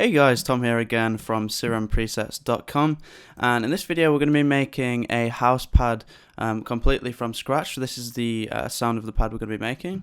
Hey guys, Tom here again from SerumPresets.com, and in this video we're going to be making a house pad completely from scratch. This is the sound of the pad we're going to be making.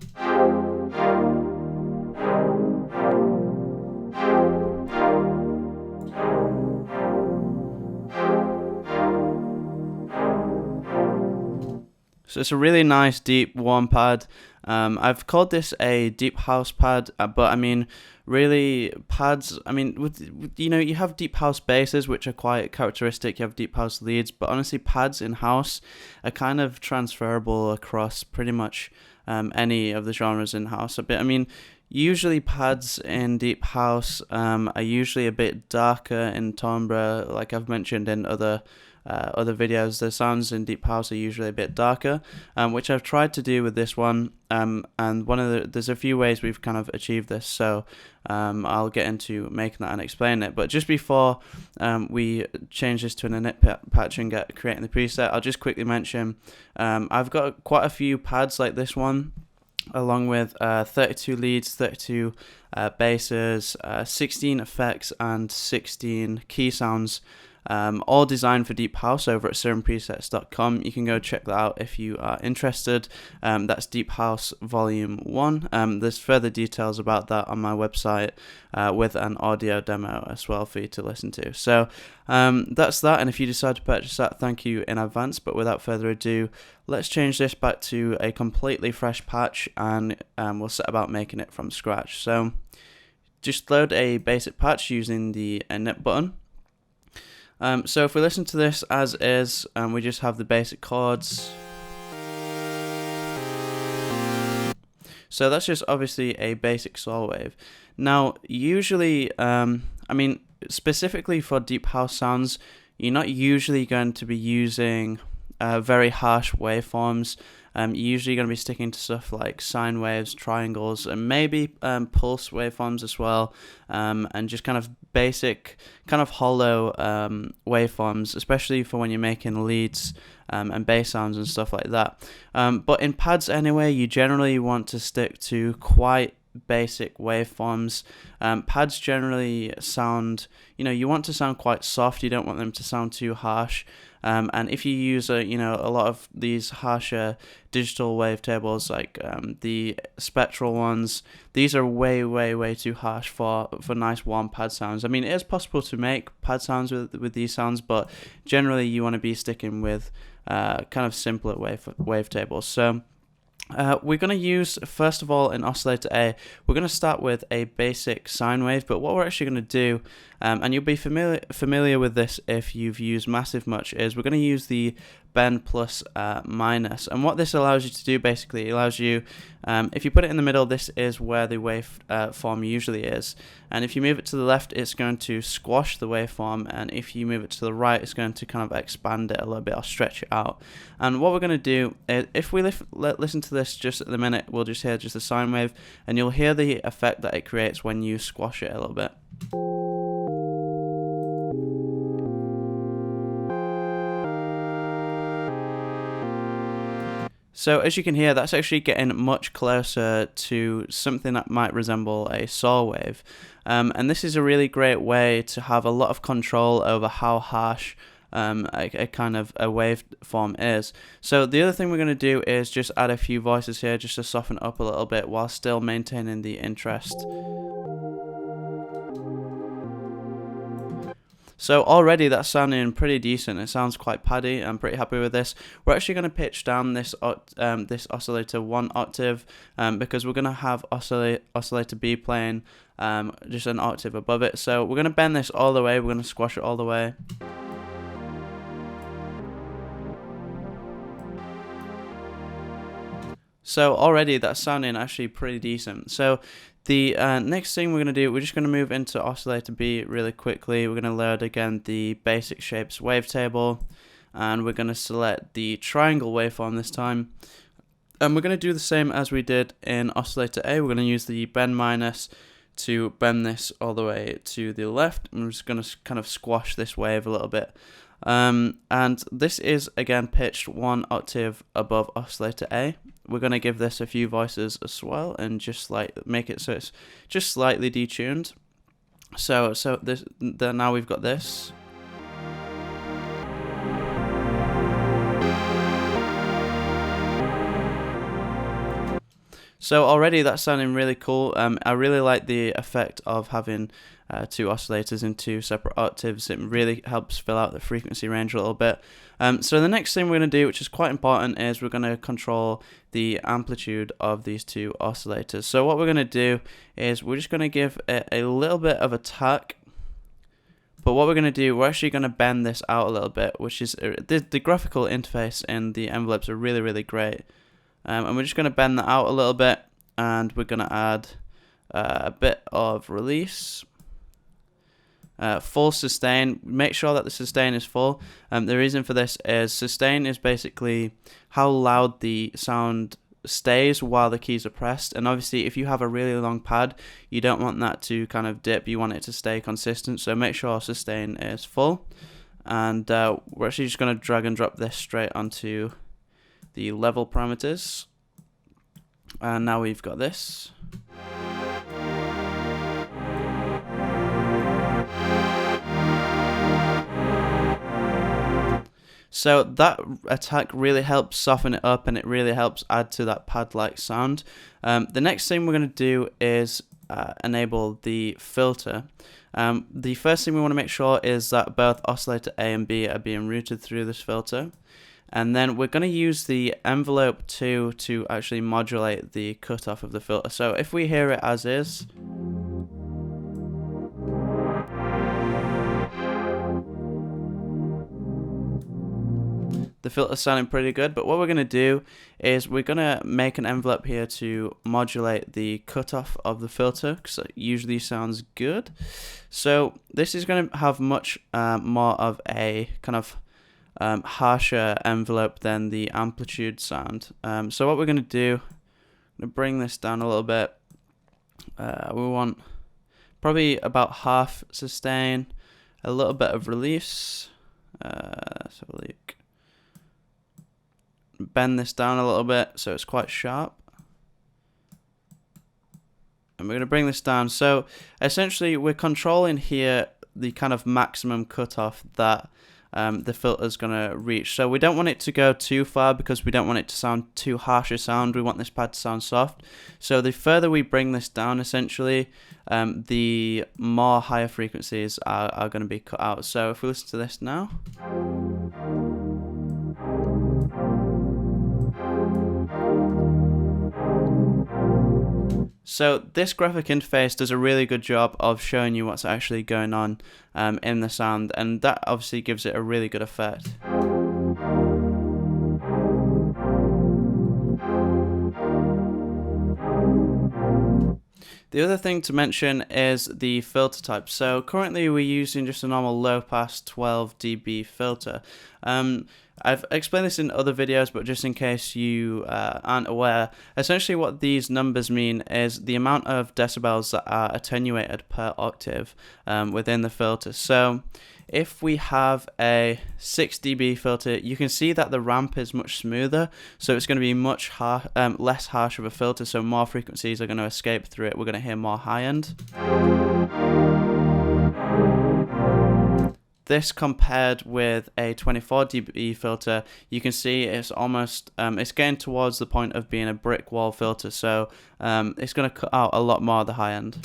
So it's a really nice, deep, warm pad. I've called this a deep house pad, but I mean, really, pads, I mean, you have deep house basses, which are quite characteristic. You have deep house leads, but honestly, pads in house are kind of transferable across pretty much any of the genres in house. I mean, usually pads in deep house are usually a bit darker in timbre, like I've mentioned in other videos. The sounds in deep house are usually a bit darker, which I've tried to do with this one, and there's a few ways we've kind of achieved this, so I'll get into making that and explain it. But just before we change this to an init patch and get creating the preset, I'll just quickly mention I've got quite a few pads like this one, along with 32 leads, 32 basses, 16 effects, and 16 key sounds, all designed for deep house over at SerumPresets.com. You can go check that out if you are interested. That's Deep House Volume 1. There's further details about that on my website with an audio demo as well for you to listen to. So that's that, and if you decide to purchase that, thank you in advance. But without further ado, let's change this back to a completely fresh patch, and we'll set about making it from scratch. So just load a basic patch using the init button. So if we listen to this as is, we just have the basic chords. So that's just obviously a basic saw wave. Now, usually, I mean, specifically for deep house sounds, you're not usually going to be using very harsh waveforms. You're usually going to be sticking to stuff like sine waves, triangles, and maybe pulse waveforms as well, and just kind of basic, kind of hollow waveforms, especially for when you're making leads and bass sounds and stuff like that. But in pads anyway, you generally want to stick to quite basic waveforms. Pads generally sound, you want to sound quite soft. You don't want them to sound too harsh. And if you use a lot of these harsher digital wavetables, like the spectral ones, these are way too harsh for nice warm pad sounds. I mean, it is possible to make pad sounds with these sounds, but generally you want to be sticking with kind of simpler wavetables. So we're going to use, first of all, in oscillator A, we're going to start with a basic sine wave, but what we're actually going to do, and you'll be familiar with this if you've used Massive much, is we're going to use the bend plus minus. And what this allows you to do, basically, it allows you, if you put it in the middle, this is where the wave form usually is. And if you move it to the left, it's going to squash the waveform. And if you move it to the right, it's going to kind of expand it a little bit or stretch it out. And what we're going to do, is, if we listen to this just at the minute, we'll just hear just a sine wave, and you'll hear the effect that it creates when you squash it a little bit. So as you can hear, that's actually getting much closer to something that might resemble a saw wave. And this is a really great way to have a lot of control over how harsh a kind of a waveform is. So the other thing we're going to do is just add a few voices here just to soften up a little bit while still maintaining the interest. So already that's sounding pretty decent. It sounds quite paddy. I'm pretty happy with this. We're actually going to pitch down this oscillator 1 octave because we're going to have oscillator B playing just an octave above it. So we're going to bend this all the way. We're going to squash it all the way. So already that's sounding actually pretty decent. So the next thing we're going to do, we're just going to move into oscillator B really quickly. We're going to load again the basic shapes wavetable, and we're going to select the triangle waveform this time. And we're going to do the same as we did in oscillator A. We're going to use the bend minus to bend this all the way to the left. I'm just going to kind of squash this wave a little bit. And this is again pitched 1 octave above oscillator A. We're going to give this a few voices as well and just make it so it's just slightly detuned. So now we've got this. So already that's sounding really cool. I really like the effect of having two oscillators in two separate octaves. It really helps fill out the frequency range a little bit. So the next thing we're going to do, which is quite important, is we're going to control the amplitude of these two oscillators. So what we're going to do is we're just going to give it a little bit of a tack. But what we're going to do, we're actually going to bend this out a little bit, which is the graphical interface in the envelopes are really, really great. And we're just going to bend that out a little bit, and we're going to add a bit of release. Full sustain. Make sure that the sustain is full. The reason for this is sustain is basically how loud the sound stays while the keys are pressed, and obviously if you have a really long pad, you don't want that to kind of dip. You want it to stay consistent, so make sure sustain is full. And we're actually just going to drag and drop this straight onto the level parameters, and now we've got this. So that attack really helps soften it up, and it really helps add to that pad-like sound. The next thing we're going to do is enable the filter. The first thing we want to make sure is that both oscillator A and B are being routed through this filter. And then we're going to use the envelope 2 to actually modulate the cutoff of the filter. So if we hear it as is, the filter's sounding pretty good, but what we're going to do is we're going to make an envelope here to modulate the cutoff of the filter, because it usually sounds good. So this is going to have much more of a kind of harsher envelope than the amplitude sound. So what we're going to do, I'm going to bring this down a little bit. We want probably about half sustain, a little bit of release. Let's have a look. Bend this down a little bit so it's quite sharp. And we're going to bring this down. So essentially we're controlling here the kind of maximum cutoff that the filter is going to reach. So we don't want it to go too far because we don't want it to sound too harsh a sound. We want this pad to sound soft. So the further we bring this down, essentially, the more higher frequencies are going to be cut out. So if we listen to this now. So this graphic interface does a really good job of showing you what's actually going on in the sound, and that obviously gives it a really good effect. The other thing to mention is the filter type. So currently we're using just a normal low pass 12 dB filter. I've explained this in other videos, but just in case you aren't aware, essentially what these numbers mean is the amount of decibels that are attenuated per octave within the filter. So if we have a 6 dB filter, you can see that the ramp is much smoother, so it's going to be much less harsh of a filter, so more frequencies are going to escape through it. We're going to hear more high end. This compared with a 24 dB filter, you can see it's almost, it's getting towards the point of being a brick wall filter, so it's going to cut out a lot more of the high end.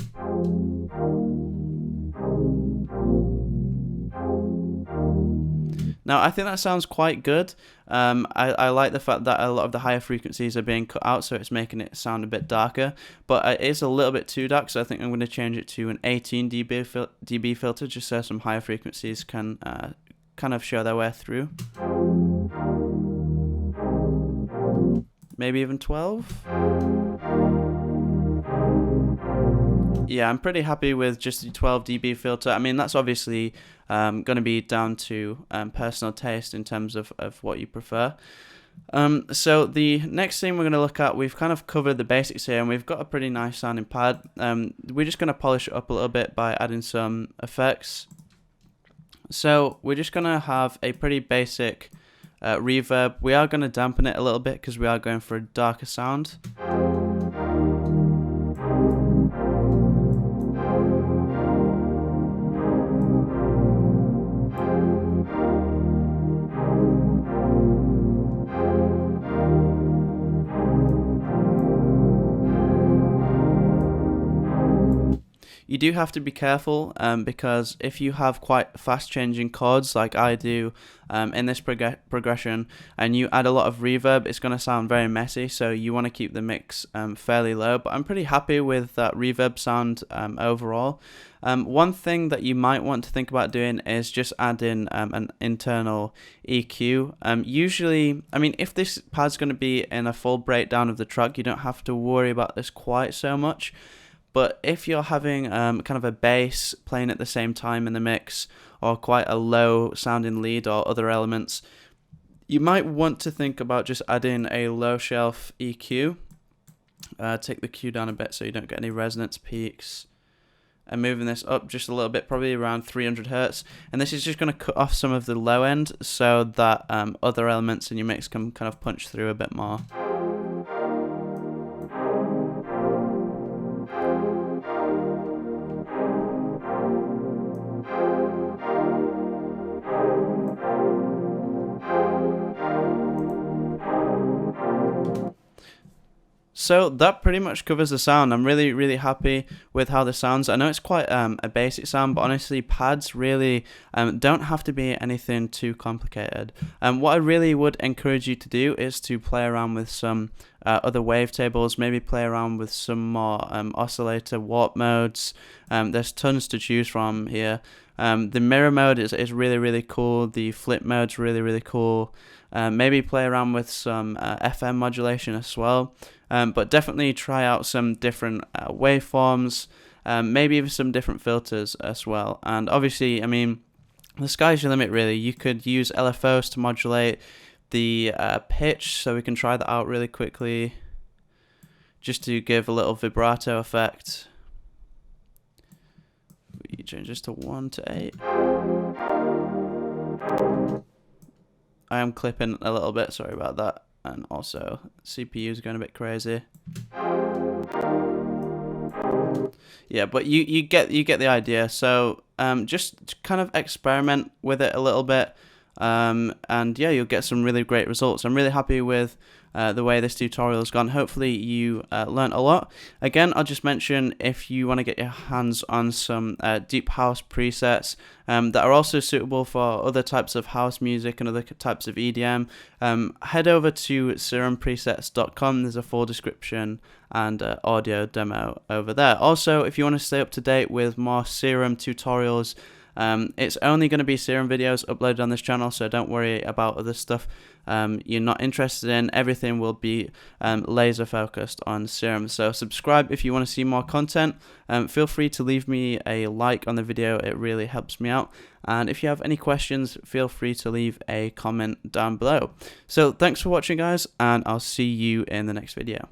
Now, I think that sounds quite good. I like the fact that a lot of the higher frequencies are being cut out, so it's making it sound a bit darker. But it is a little bit too dark, so I think I'm going to change it to an 18 dB filter, just so some higher frequencies can kind of show their way through. Maybe even 12? Yeah, I'm pretty happy with just the 12 dB filter. I mean, that's obviously going to be down to personal taste in terms of what you prefer. So the next thing we're going to look at, we've kind of covered the basics here, and we've got a pretty nice sounding pad. We're just going to polish it up a little bit by adding some effects. So we're just going to have a pretty basic reverb. We are going to dampen it a little bit because we are going for a darker sound. You do have to be careful because if you have quite fast changing chords like I do in this progression, and you add a lot of reverb, it's going to sound very messy, so you want to keep the mix fairly low. But I'm pretty happy with that reverb sound overall. One thing that you might want to think about doing is just add in an internal EQ. Usually, I mean, if this pad's going to be in a full breakdown of the track, you don't have to worry about this quite so much. But if you're having kind of a bass playing at the same time in the mix, or quite a low sounding lead or other elements, you might want to think about just adding a low shelf EQ. Take the Q down a bit so you don't get any resonance peaks. And moving this up just a little bit, probably around 300 Hertz. And this is just going to cut off some of the low end so that other elements in your mix can kind of punch through a bit more. So that pretty much covers the sound. I'm really happy with how this sounds. I know it's quite a basic sound, but honestly, pads really don't have to be anything too complicated. What I really would encourage you to do is to play around with some other wavetables, maybe play around with some more oscillator warp modes. There's tons to choose from here. The mirror mode is really cool. The flip mode's really cool. Maybe play around with some FM modulation as well. But definitely try out some different waveforms, maybe even some different filters as well. And obviously, I mean, the sky's your limit really. You could use LFOs to modulate the pitch, so we can try that out really quickly, just to give a little vibrato effect. We change this to 1 to 8. I am clipping a little bit, sorry about that. And also, CPU is going a bit crazy. Yeah, but you get the idea. So just kind of experiment with it a little bit, and yeah, you'll get some really great results. I'm really happy with the way this tutorial has gone. Hopefully you learned a lot. Again, I'll just mention, if you want to get your hands on some deep house presets that are also suitable for other types of house music and other types of EDM, head over to SerumPresets.com. There's a full description and audio demo over there. Also, if you want to stay up to date with more Serum tutorials, it's only going to be Serum videos uploaded on this channel, so don't worry about other stuff you're not interested in. Everything will be laser focused on Serum. So subscribe if you want to see more content. Feel free to leave me a like on the video, it really helps me out. And if you have any questions, feel free to leave a comment down below. So thanks for watching, guys, and I'll see you in the next video.